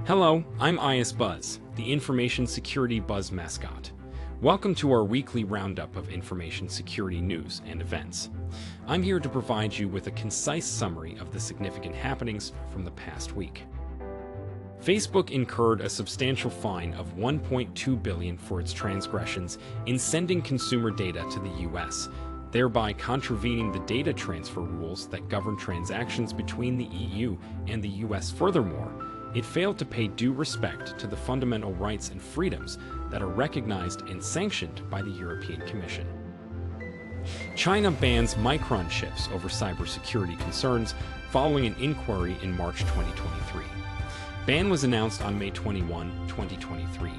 Hello, I'm ISBuzz, the Information Security Buzz mascot. Welcome to our weekly roundup of information security news and events. I'm here to provide you with a concise summary of the significant happenings from the past week. Facebook incurred a substantial fine of $1.2 billion for its transgressions in sending consumer data to the US, thereby contravening the data transfer rules that govern transactions between the EU and the US. Furthermore, it failed to pay due respect to the fundamental rights and freedoms that are recognized and sanctioned by the European Commission. China bans microchips over cybersecurity concerns following an inquiry in March 2023. Ban was announced on May 21, 2023,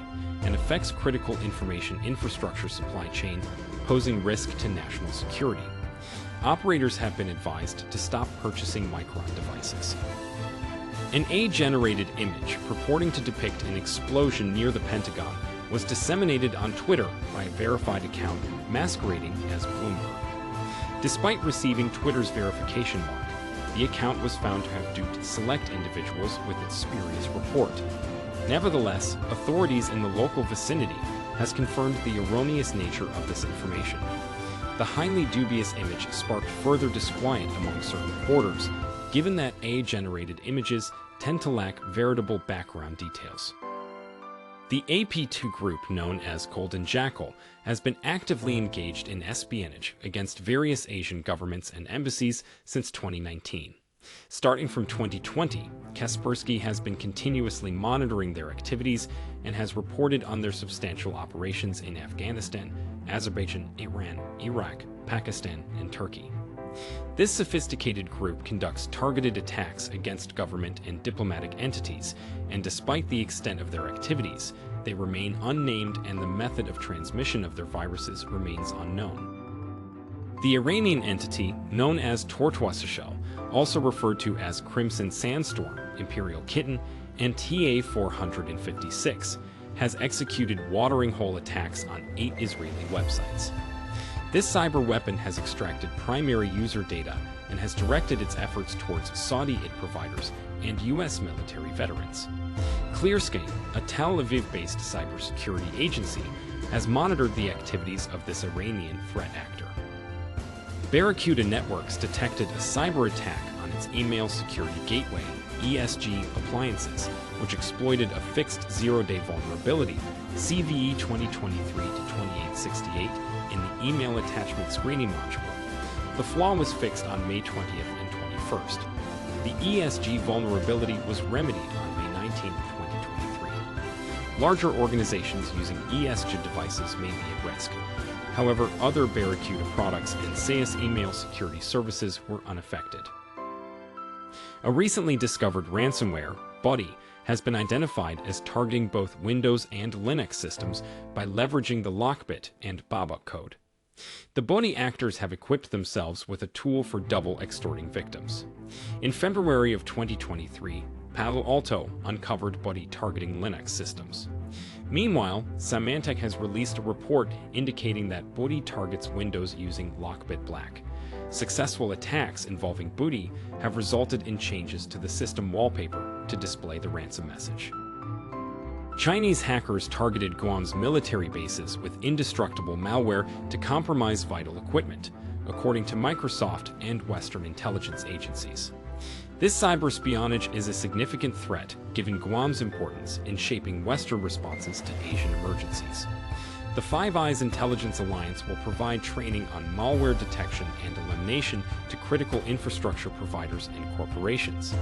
and affects critical information infrastructure supply chain, posing risk to national security. Operators have been advised to stop purchasing Micron devices. An AI-generated image purporting to depict an explosion near the Pentagon was disseminated on Twitter by a verified account masquerading as Bloomberg. Despite receiving Twitter's verification mark, the account was found to have duped select individuals with its spurious report. Nevertheless, authorities in the local vicinity has confirmed the erroneous nature of this information. The highly dubious image sparked further disquiet among certain reporters, given that AI-generated images tend to lack veritable background details. The AP2 group, known as Golden Jackal, has been actively engaged in espionage against various Asian governments and embassies since 2019. Starting from 2020, Kaspersky has been continuously monitoring their activities and has reported on their substantial operations in Afghanistan, Azerbaijan, Iran, Iraq, Pakistan, and Turkey. This sophisticated group conducts targeted attacks against government and diplomatic entities, and despite the extent of their activities, they remain unnamed and the method of transmission of their viruses remains unknown. The Iranian entity, known as Tortoise Shell, also referred to as Crimson Sandstorm, Imperial Kitten, and TA-456, has executed watering hole attacks on 8 Israeli websites. This cyber weapon has extracted primary user data and has directed its efforts towards Saudi IT providers and U.S. military veterans. Clearscape, a Tel Aviv-based cybersecurity agency, has monitored the activities of this Iranian threat actor. Barracuda Networks detected a cyber attack on its email security gateway, ESG appliances, which exploited a fixed zero-day vulnerability, CVE 2023-2868, in the email attachment screening module. The flaw was fixed on May 20th and 21st. The ESG vulnerability was remedied on May 19th, 2023. Larger organizations using ESG devices may be at risk. However, other Barracuda products and SaaS email security services were unaffected. A recently discovered ransomware, Buddy, has been identified as targeting both Windows and Linux systems by leveraging the Lockbit and Baba code. The Buddy actors have equipped themselves with a tool for double extorting victims. In February of 2023, Palo Alto uncovered Buddy targeting Linux systems. Meanwhile, Symantec has released a report indicating that Buddy targets Windows using Lockbit Black. Successful attacks involving Buddy have resulted in changes to the system wallpaper to display the ransom message. Chinese hackers targeted Guam's military bases with indestructible malware to compromise vital equipment, according to Microsoft and Western intelligence agencies. This cyberespionage is a significant threat given Guam's importance in shaping Western responses to Asian emergencies. The Five Eyes Intelligence Alliance will provide training on malware detection and elimination to critical infrastructure providers and corporations.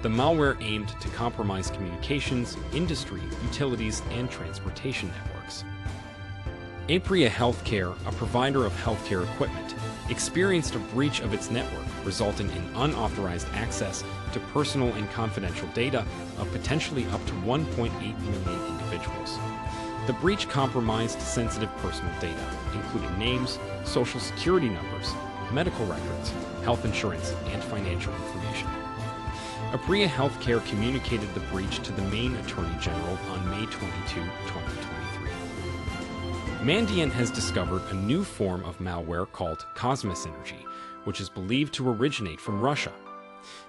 The malware aimed to compromise communications, industry, utilities, and transportation networks. Apria Healthcare, a provider of healthcare equipment, experienced a breach of its network, resulting in unauthorized access to personal and confidential data of potentially up to 1.8 million individuals. The breach compromised sensitive personal data, including names, social security numbers, medical records, health insurance, and financial information. Apria Healthcare communicated the breach to the Maine Attorney General on May 22, 2023. Mandiant has discovered a new form of malware called Cosmos Energy, which is believed to originate from Russia.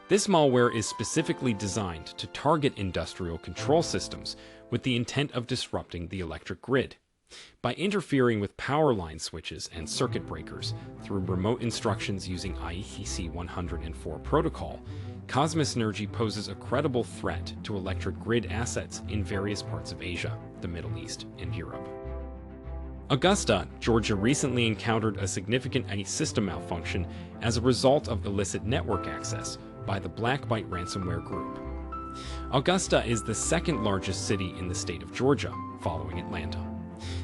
This malware is specifically designed to target industrial control systems with the intent of disrupting the electric grid. By interfering with power line switches and circuit breakers through remote instructions using IEC 104 protocol, Cosmos poses a credible threat to electric grid assets in various parts of Asia, the Middle East, and Europe. Augusta, Georgia recently encountered a significant IT system malfunction as a result of illicit network access by the Blackbyte ransomware group. Augusta is the second largest city in the state of Georgia, following Atlanta.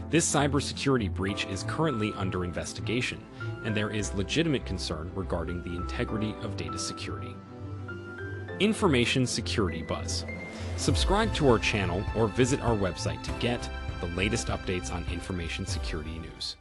This cybersecurity breach is currently under investigation, and there is legitimate concern regarding the integrity of data security. Information Security Buzz. Subscribe to our channel or visit our website to get the latest updates on information security news.